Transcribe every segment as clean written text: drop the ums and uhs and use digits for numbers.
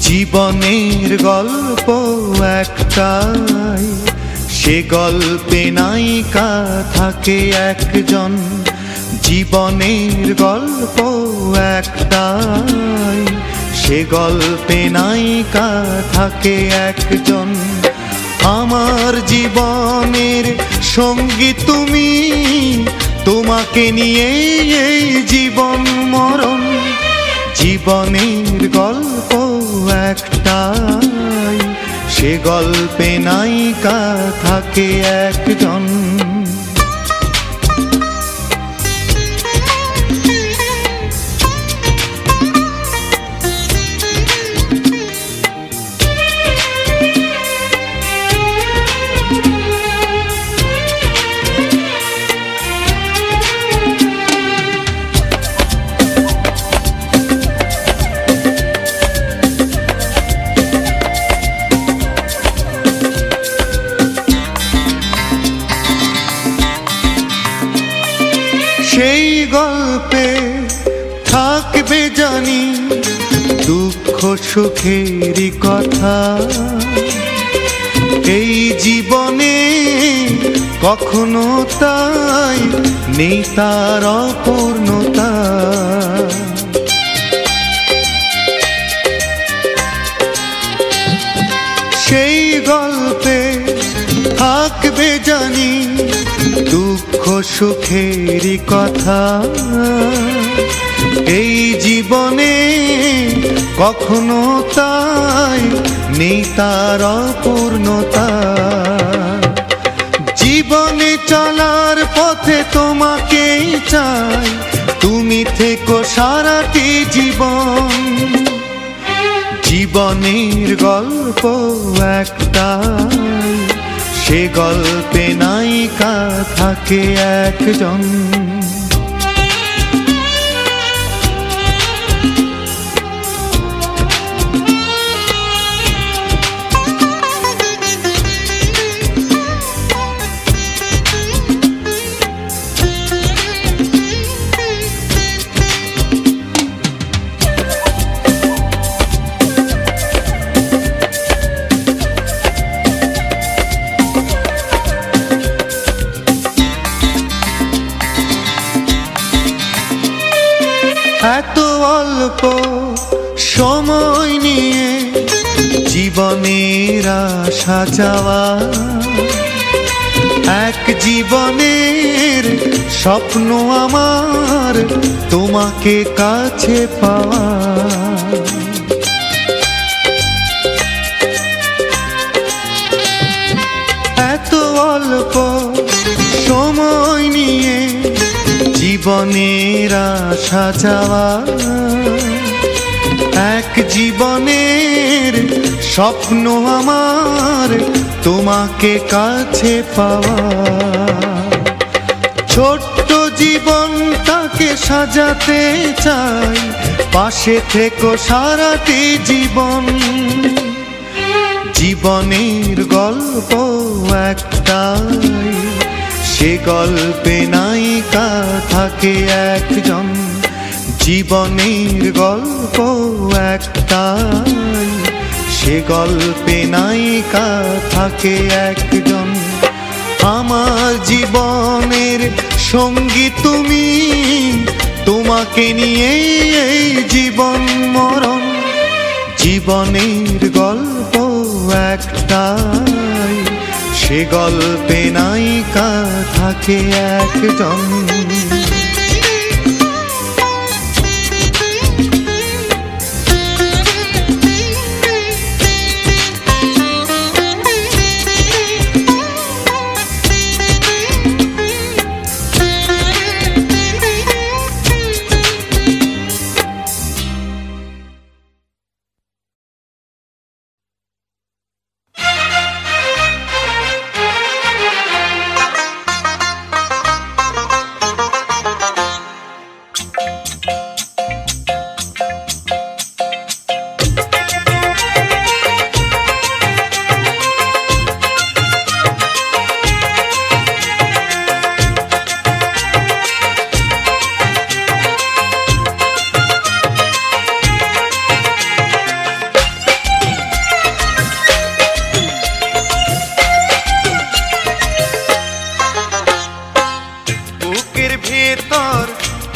জীবনের গল্প একটাই, সে গল্পে নায়িকা থাকে একজন। জীবনের গল্প একটাই, সে গল্পে নায়িকা থাকে একজন। আমার জীবনের সঙ্গী তুমি, তোমাকে নিয়ে এই জীবন মরণ। জীবনের গল্প একটাই, সে গল্পে নায়িকা থাকে একজন। সেই গল্পে থাকবে জানি দুঃখ সুখেরই কথা। এই জীবনে কখনো তাই নেই তার অপূর্ণতা। সেই গল্পে থাকবে জানি দুঃখ সুখেরই কথা। এই জীবনে কখনো তাই নেই তার অপূর্ণতা। জীবনে চলার পথে তোমাকেই চাই, তুমি থেকো সারাটি জীবন। জীবনের গল্প একটাই, সে গল্পে নায়িকা থাকে একজন। এত অল্প সময় নিয়ে জীবনের আশা যাওয়া, এক জীবনের স্বপ্ন আমার তোমাকে কাছে পাওয়া। এত অল্প সময় নিয়ে জীবনের আশা যাওয়া, এক জীবনের স্বপ্ন আমার তোমাকে কাছে পাওয়া। ছোট্ট জীবনটাকে সাজাতে চাই, পাশে থেকো সারাটি জীবন। জীবনের গল্প একটাই, সে গল্পে নায়িকা থাকে একজন। জীবনের গল্প একটাই, সে গল্পে নায়িকা থাকে একজন। আমার জীবনের সঙ্গী তুমি, তোমাকে নিয়ে এই জীবন মরণ। জীবনের গল্প একটাই, সে গল্পে নায়িকা থাকে একজন।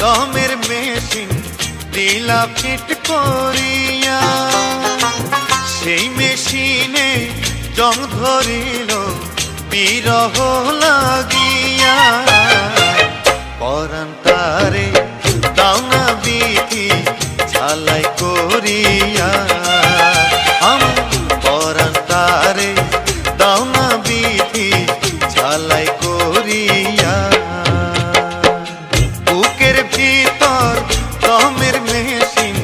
দমের মেশিন দিলা ফিট করিয়া, সেই মেশিনে জং ধরিল বিরহ লাগিয়া। পরাণ তারে দাও না বিধি ঝালাই করিয়া, আমার পরাণ তারে দাও না বিধি ঝালাই করিয়া। বুকের ভিতর দমের মেশিন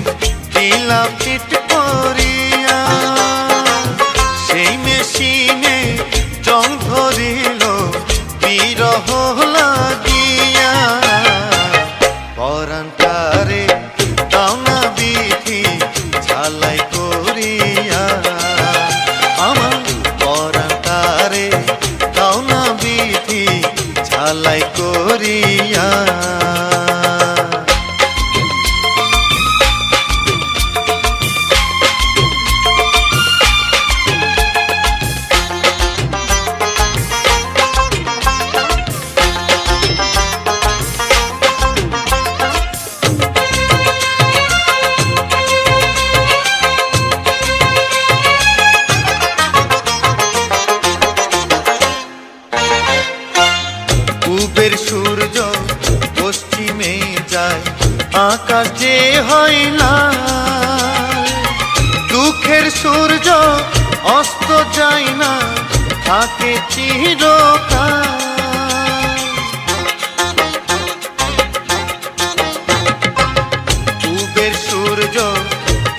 দিলা ফিট করিয়া, সেই মেশিনে জং ধরিল বিরহ লাগিয়া। পরাণ তারে দাও না বিধি ঝালাই করিয়া, আমার পরাণ তারে দাও না বিধি ঝালাই করিয়া। পূবের সূর্য পশ্চিমে যায়, আকাশ যে হয় লাল। দুঃখের সূর্য অস্ত যায় না, থাকে চিরকাল। পূবের সূর্য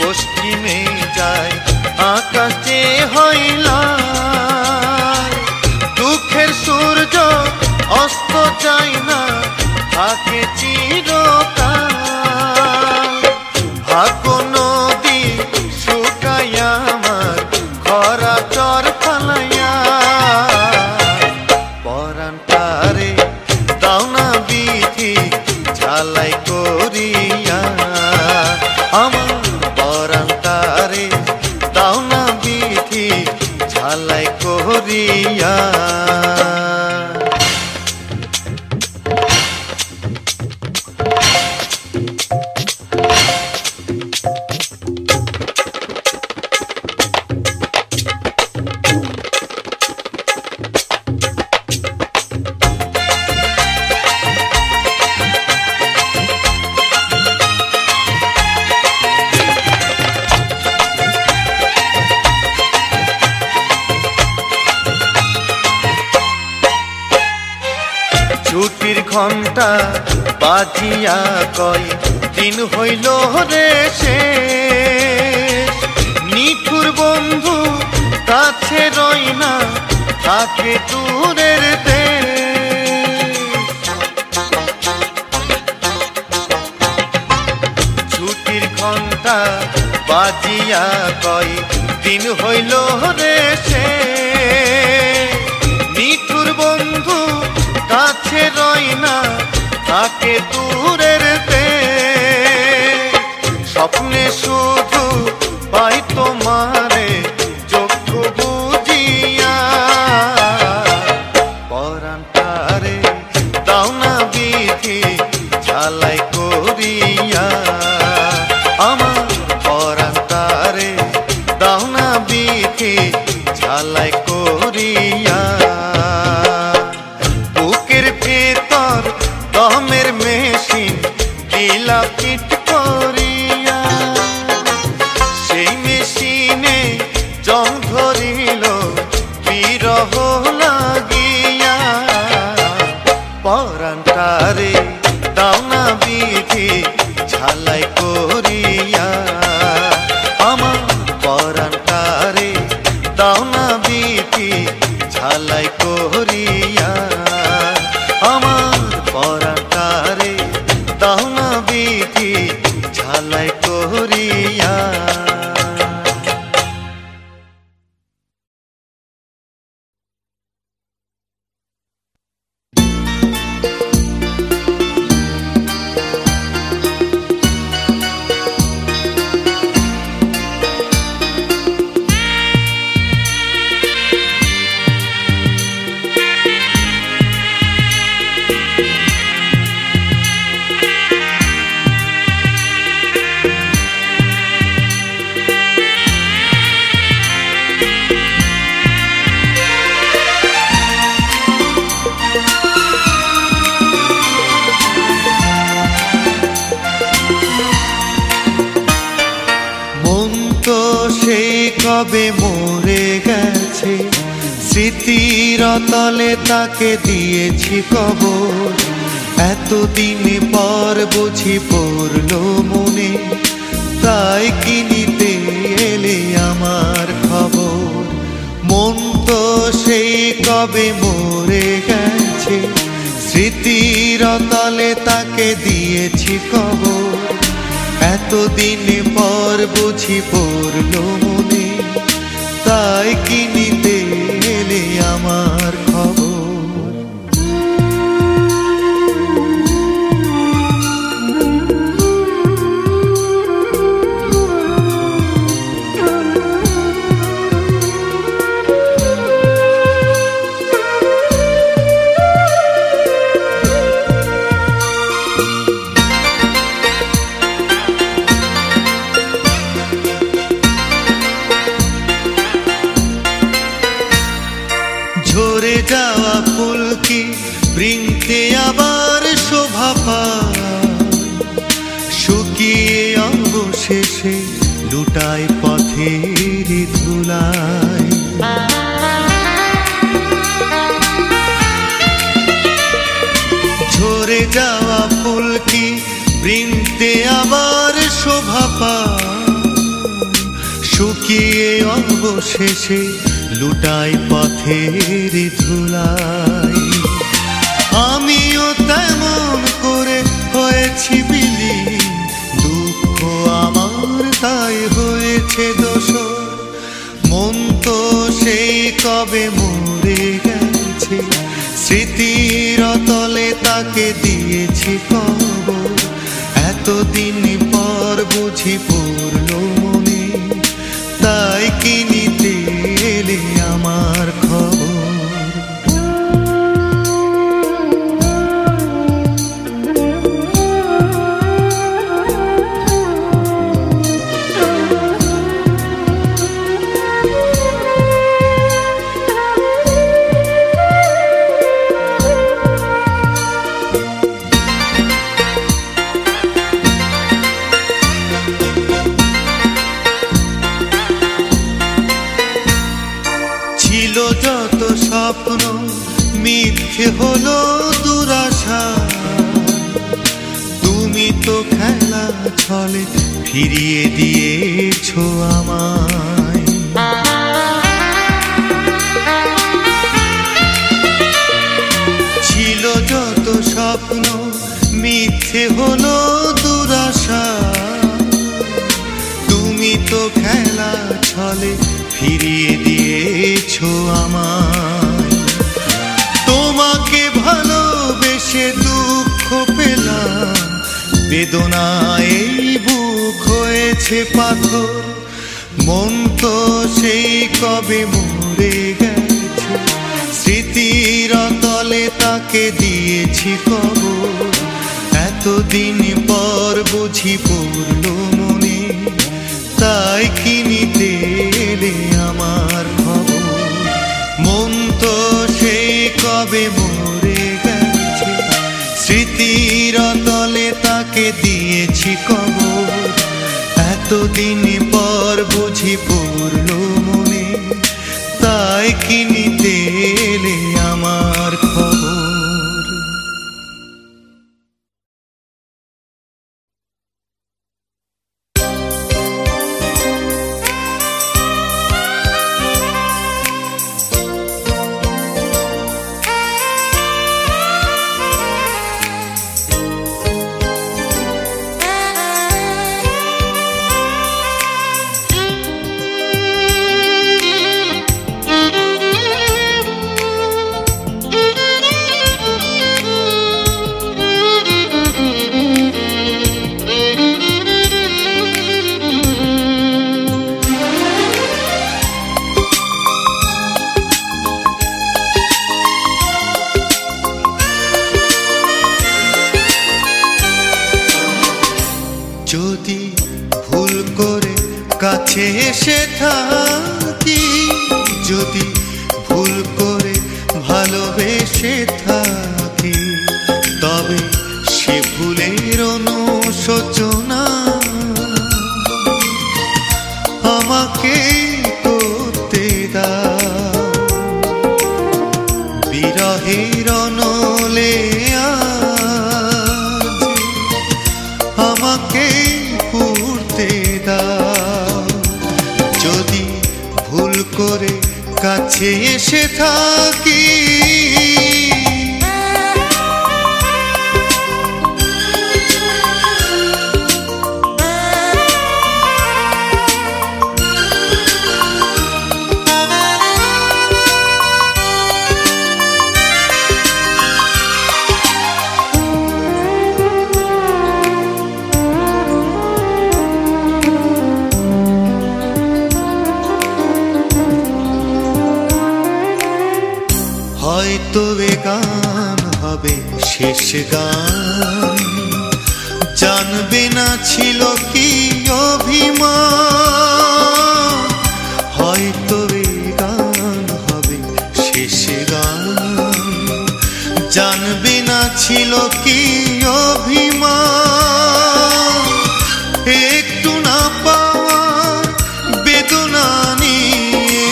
পশ্চিমে যায়, আকাশ যে হয় লাল। দুঃখের সূর্য অস্ত যায় না, থাকে চিরকাল। ভাগ্য নদী শুকাইয়া আমার খরা চর ফালাইয়া। পরাণ তারে দাও না বিধি ঝালাই করিয়া, আমার পরাণ তারে দাও না বিধি ঝালাই করিয়া। ছুটির ঘণ্টা বাজিয়া কয় দিন হইল রে শেষ। নিঠুর বন্ধু কাছে রই না, থাকে দূরের দেশ। ছুটির ঘণ্টা বাজিয়া কয় দিন হইল রে শেষ। নিঠুর বন্ধু কাছে রই না, থাকে দূরের দেশ। স্বপ্নে শুধু পাই তোমারে চক্ষু বুঝিয়া। পরাণ তারে দাও না বিধি ঝালাই করিয়া, আমার পরাণ তারে দাও না বিধি ঝালাই করিয়া। বুকের ভেতর দমের মেশিন দিলা ফিট করিয়া, সেই মেশিনে জং ধরিল বিরহ লাগিয়া। পরাণ তারে দাও না বিধি ঝালাই করিয়া, আমার পরাণ তারে দাও না বিধি ঝালাই করিয়া। আমার পরাণ তারে দাও না বিধি ঝালাই করিয়া। কবে মরে গেছে, স্মৃতির তলে তাকে দিয়েছি কবর। এতদিন পর বুঝি পড়লো মনে, তাই কি নিতে এলে আমার খবর। মন তো সেই কবে মরে গেছে, স্মৃতির তলে তাকে দিয়েছি কবর। এতদিন পর বুঝি পড়লো মনে, তাই কি নিতে এলে আমার খবর। ঝরে যাওয়া ফুল কি বৃন্তে আবার শোভা পায়, শুকিয়ে অবশেষে লুটায় পথের ধুলায়। ঝরে যাওয়া ফুল কি বৃন্তে আবার শোভা পায়, শুকিয়ে অবশেষে লুটাই পথের ধুলাই। আমিও তেমন করে হয়েছি বিলি, দুঃখ আমার তাই হয়েছে দোষর। মন তো সেই কবে মরে গেছে, স্মৃতির তলে তাকে দিয়েছি কবর। এতদিন পর বুঝি পড়লো মনে, তাই কি নিতে এলে আমার খবর। ছিল যত স্বপ্ন মিথ্যে হলো দুরাশা, তুমি তো খেলা ছলে ফিরিয়ে দিয়েছো আমায়। ছিল যত স্বপ্ন মিথ্যে হলো দুরাশা, তুমি তো খেলা ছলে ফিরিয়ে দিয়েছো আমায়। তোমাকে ভালোবেসে দুঃখ পেলাম, বেদনায় এই বুক হয়েছে পাথর। মন তো সেই কবে মরে গেছে, স্মৃতির তলে তাকে দিয়েছি কবর। এতদিন পর বুঝি পড়লো মনে, তাই কি নিতে এলে আমার খবর। মন তো সেই কবে মরে গেছে, স্মৃতির তলে তাকে দিয়েছি কবর। এতদিন পর বুঝি পড়লো মনে, তাই কি নিতে এলে আমার খবর। যদি ভুল করে কাছে এসে থাকি, যদি ভুল করে ভালোবেসে থাকি, তবে সে ভুলের অনুশোচনা আমাকে তো কাছে এসে থাকি। হয়তো এ গান হবে শেষ গান, জানবে না ছিল কি অভিমান। হয়তো এ গান হবে শেষ গান, জানবে না ছিল কি অভিমান। একটু না পাওয়ার বেদনা নিয়ে,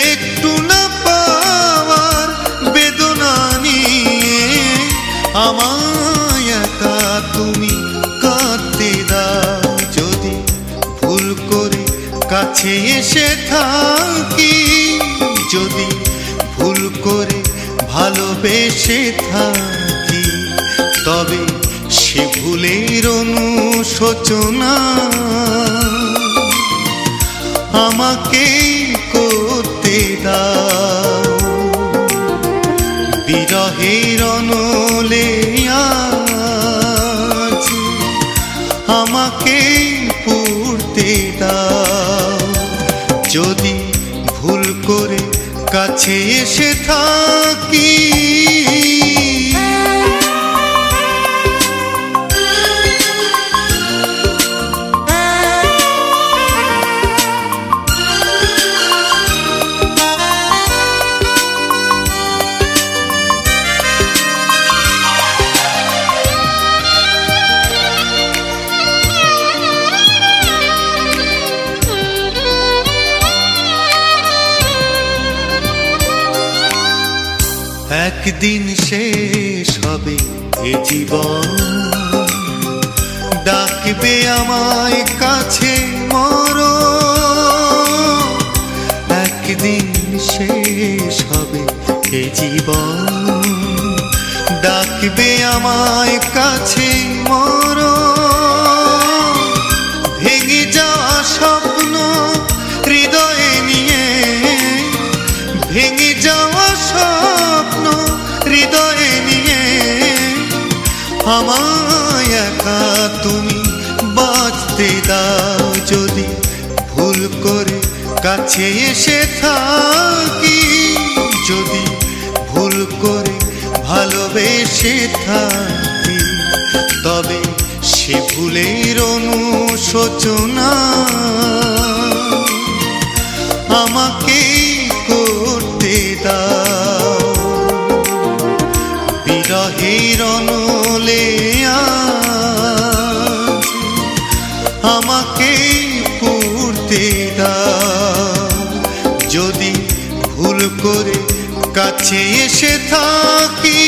একটু না আমায় একা তুমি কাঁদতে দাও। যদি ভুল করে কাছে এসে থাকি, যদি ভুল করে ভালোবেসে থাকি, তবে সে ভুলের অনুশোচনা আমাকেই করতে দাও। বিরহের অনলে আজ আমাকেই পুড়তে দাও। যদি ভুল করে কাছে এসে থাকি, একদিন শেষ হবে এ জীবন, ডাকবে আমায় কাছে মরণ। একদিন শেষ হবে এ জীবন, ডাকবে আমায় কাছে মরণ। ভেঙে যাওয়া স্বপ্ন হৃদয়ে নিয়ে, ভেঙে যাওয়া স্বপ্ন হৃদয়ে নিয়ে, আমায় একা তুমি বাঁচতে দাও। যদি ভুল করে কাছে এসে থাকি, যদি ভুল করে ভালোবেসে থাকি, তবে সে ভুলের অনুশোচনা আমাকেই করতে দাও। বিরহের অনলে আজ আমাকেই পুড়তে দাও। যদি ভুল করে কাছে এসে থাকি,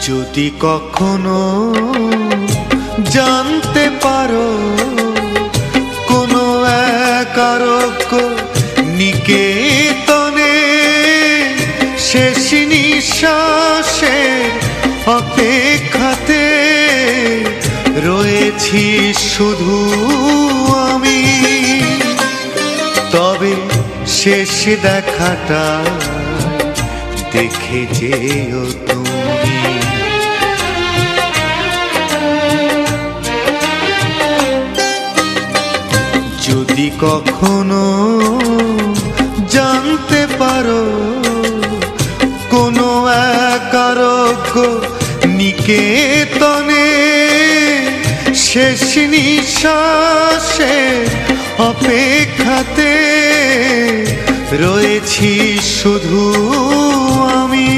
যদি কখনো জানতে পারো কোনো একারক নিকেতনে শেষ নিঃশ্বাসের অপেক্ষাতে রয়েছি শুধু আমি, তবে শেষ দেখাটা দেখে যেও তুমি। যদি কখনো জানতে পারো কোনো এক আরোগ্য নিকেতনে শেষ নিঃশ্বাসের অপেক্ষাতে রয়েছি শুধু আমি।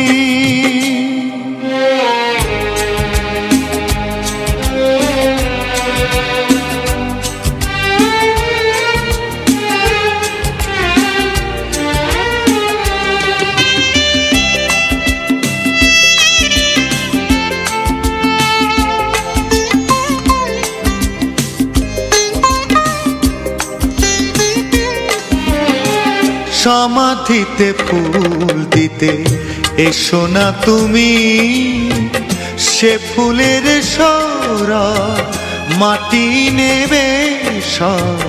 সমাধিতে ফুল দিতে এসো না তুমি, সে ফুলের সরা মাটি নেবে সব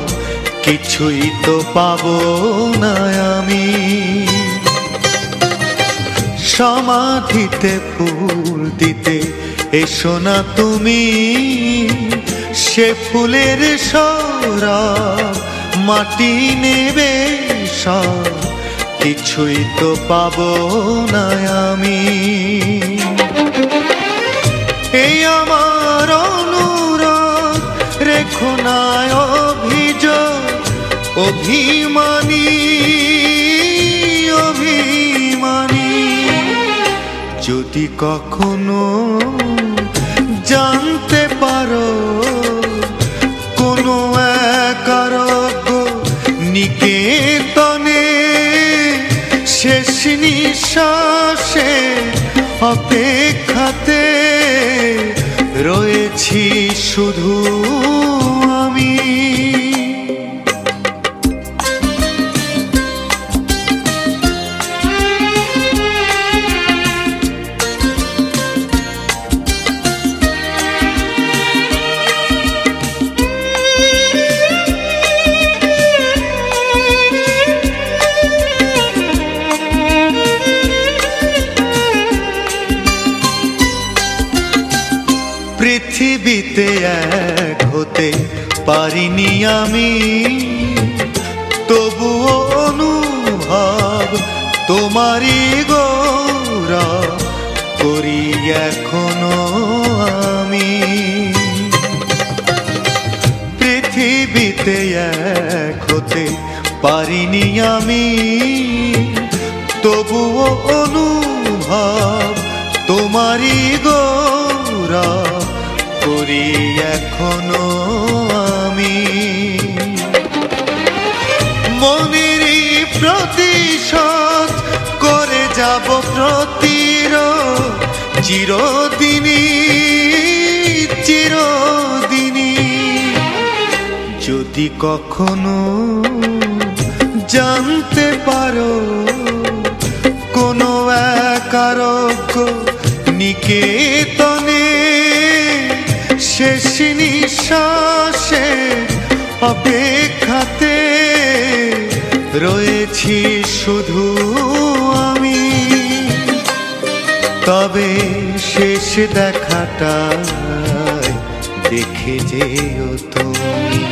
কিছুই তো পাবো না আমি। সমাধিতে ফুল দিতে এসো না তুমি, সে ফুলের সরা মাটি নেবে সব কিছুই তো পাবো না আমি। এই আমার অনুরোধ রেখো না অভিযোগ, অভিমানী অভিমানী। যদি কখনো জানতে পারো কোনো এক আরোগ্য নিকেতনে শেষ নিঃশ্বাসে অপেক্ষাতে রয়েছি শুধু আমি। পৃথিবীতে এক হতে পারিনি আমি, তবুও অনুভব তোমারই গৌরব করি এখনো আমি। পৃথিবীতে এক হতে পারিনি আমি, তবুও অনুভব তোমারই গৌরব করি এখনো আমি। মনেরই প্রতিশোধ করে যাব প্রতিরোধ চিরদিনই চিরদিনই। যদি কখনো জানতে পারো কোনো এক আরোগ্য নিকেতনে শেষ নিঃশ্বাসে অপেক্ষাতে রয়েছি শুধু আমি, তবে শেষ দেখাটা দেখে যেও তুমি।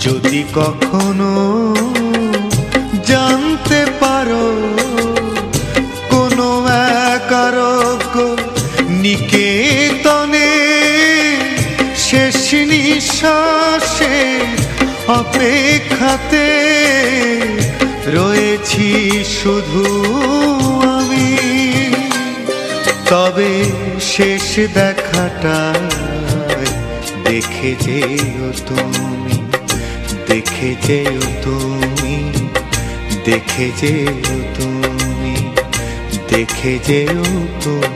যদি কখনো জানতে পারো কোনো এক আরোগ্য নিকেতনে শেষ নিঃশ্বাসে অপেক্ষাতে রয়েছি শুধু আমি, তবে শেষ দেখাটা দেখে যেও তুমি, দেখে যেও তুমি, দেখে যেও তুমি, দেখে যেও তুমি।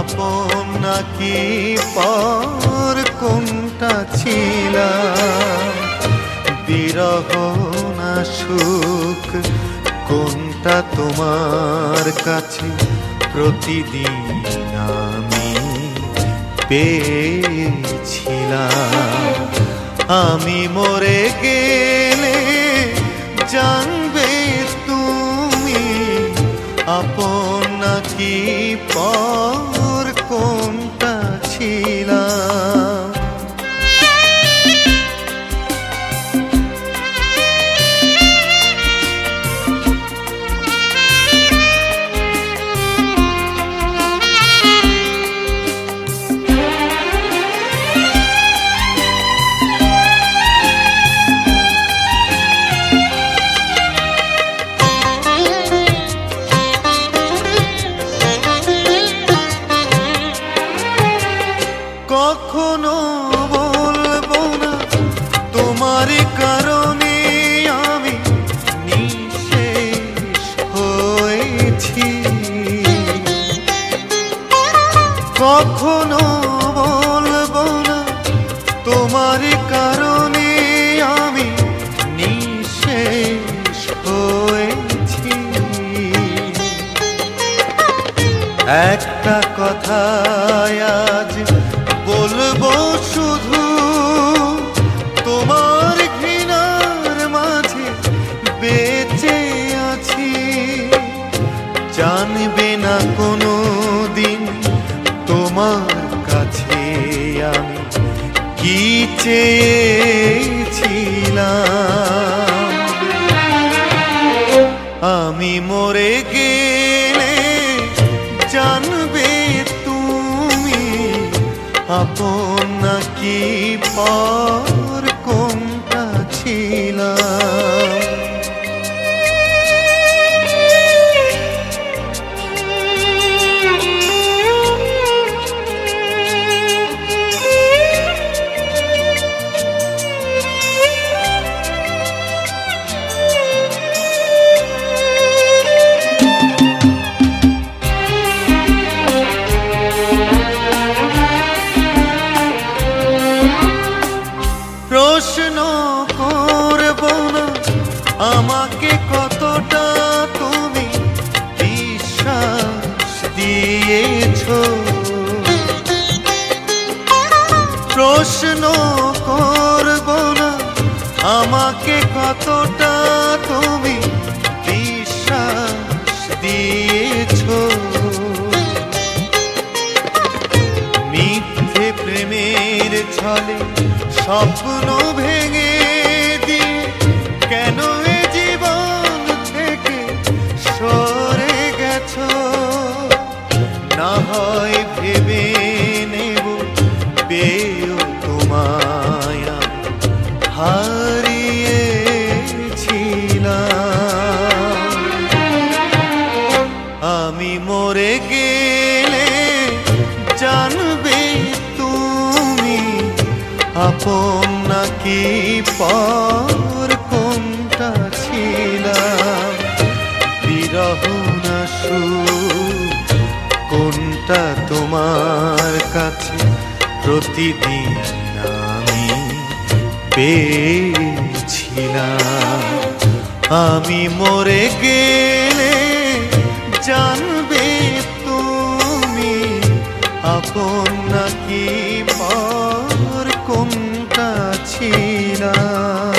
আপন নাকি পর কোনটা ছিলাম, বিরহ না সুখ কোনটা তোমার কাছে প্রতিদিন আমি পেয়েছিলাম। আমি মরে গেলে জানবে তুমি আপন নাকি পর কোনটা ছিলাম। কখনো বলবো না তোমার কারণে আমি নিঃশেষ হয়েছি, কখনো বলবো না তোমার কারণে আমি নিঃশেষ হয়েছি। একটা কথা আজ বলবো শুধু, তোমার ঘৃণার মাঝে বেঁচে আছি। জানবে না কোনো দিন তোমার কাছে আমি কি চেয়েছিলাম। আমি মরে গেলে জানবে তুমি আপন নাকি পর কোনটা ছিলাম। প্রশ্ন করব না আমাকে কতটা তুমি বিশ্বাস দিয়েছো, প্রশ্ন করব না আমাকে কতটা তুমি বিশ্বাস দিয়েছো। মিথ্যে প্রেমের ছলে স্বপ্ন ভেঙে দিয়ে কেন এ জীবন থেকে সরে গেছো। না হয় ভেবে নেব পেয়েও তোমায় হারিয়েছিলাম। আমি মরে গেলে জানবে তুমি আপন নাকি পর কোনটা ছিলাম। বিরহ না সুখ কোনটা তোমার কাছে প্রতিদিন আমি পেয়েছিলাম। আমি মরে গেলে জানবে তুমি আপন নাকি পর কোনটা ছিলাম।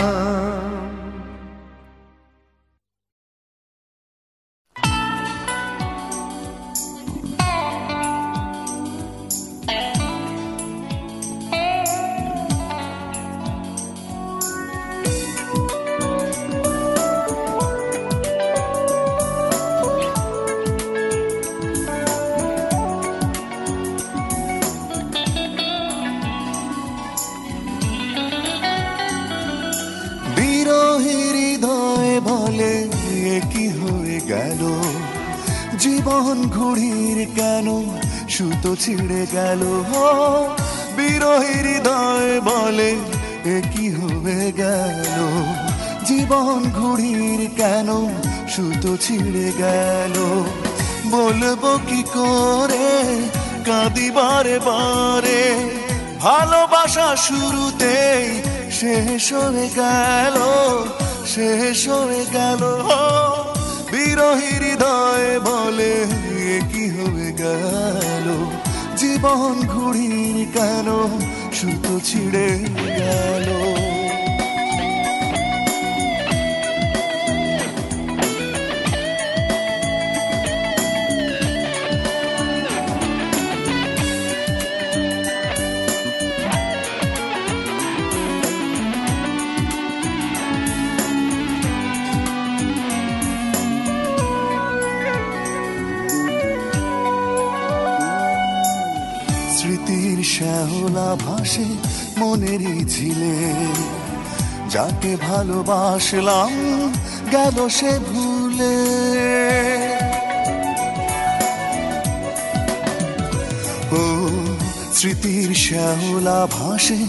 জীবন ঘুড়ির কেন সুতো ছিঁড়ে গেল, বিরহী হৃদয় বলে এ কি হয়ে গেল। জীবন ঘুড়ির কেন সুতো ছিঁড়ে গেল, বলবো কি করে কাঁদি বারে বারে, ভালোবাসা শুরুতেই শেষ হয়ে গেল, শেষ হয়ে গেল। বিরহী হৃদয় বলে এ কি হয়ে গেল, জীবন ঘুড়ির কেন সুতো ছিঁড়ে গেল। স্মৃতির শ্যাওলা ভাসে মনেরই ঝিলে, যাকে ভালোবাসলাম গেল সে ভুলে। ও স্মৃতির শ্যাওলা ভাসে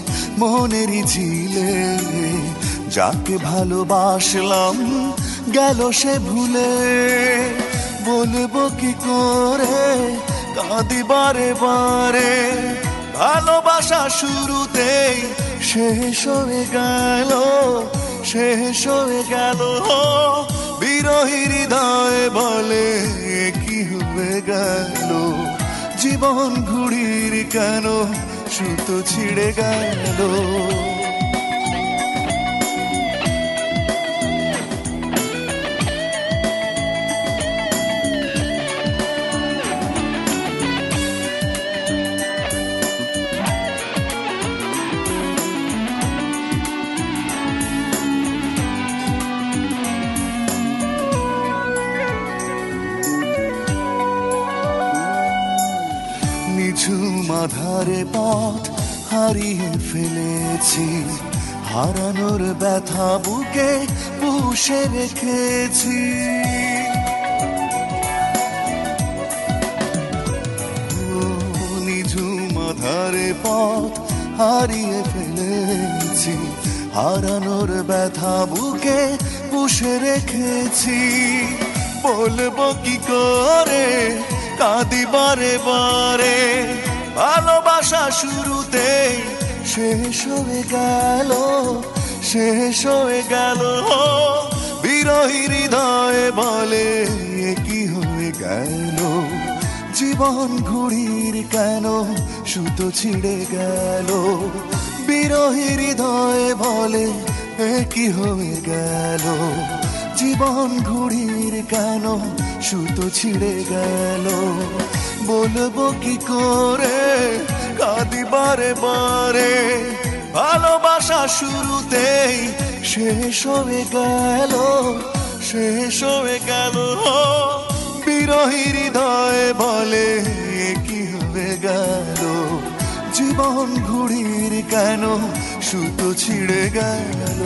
মনেরই ঝিলে, যাকে ভালোবাসলাম গেল সে ভুলে। বলবো কি করে কাঁদি বারে বারে, ভালোবাসা শুরুতেই শেষ হয়ে গেল, শেষ হয়ে গেল। বিরহী হৃদয় বলে কি হয়ে গেল, জীবন ঘুড়ির কেন সুতো ছিঁড়ে গেল। নিঝুম আধারে পথ হারিয়ে ফেলেছি, হারানোর ব্যথা বুকে পুষে রেখেছি। নিঝুম আধারে পথ হারিয়ে ফেলেছি, হারানোর ব্যথা বুকে পুষে রেখেছি। বলবো কি করে কাঁদি বারে বারে, ভালোবাসা শুরুতেই শেষ হয়ে গেল, শেষ হয়ে গেল। বিরহী হৃদয় বলে এ কি হয়ে গেল, জীবন ঘুড়ির কেন সুতো ছিঁড়ে গেল। বিরহী হৃদয় বলে এ কি হয়ে গেল, জীবন ঘুড়ির কেন সুতো ছিঁড়ে গেল। বলবো কি করে কাঁদি বারে বারে, ভালোবাসা শুরুতেই শেষ হয়ে গেল, শেষ হয়ে গেল। বিরহী হৃদয় বলে এ কি হয়ে গেল, জীবন ঘুড়ির কেন সুতো ছিঁড়ে গেল।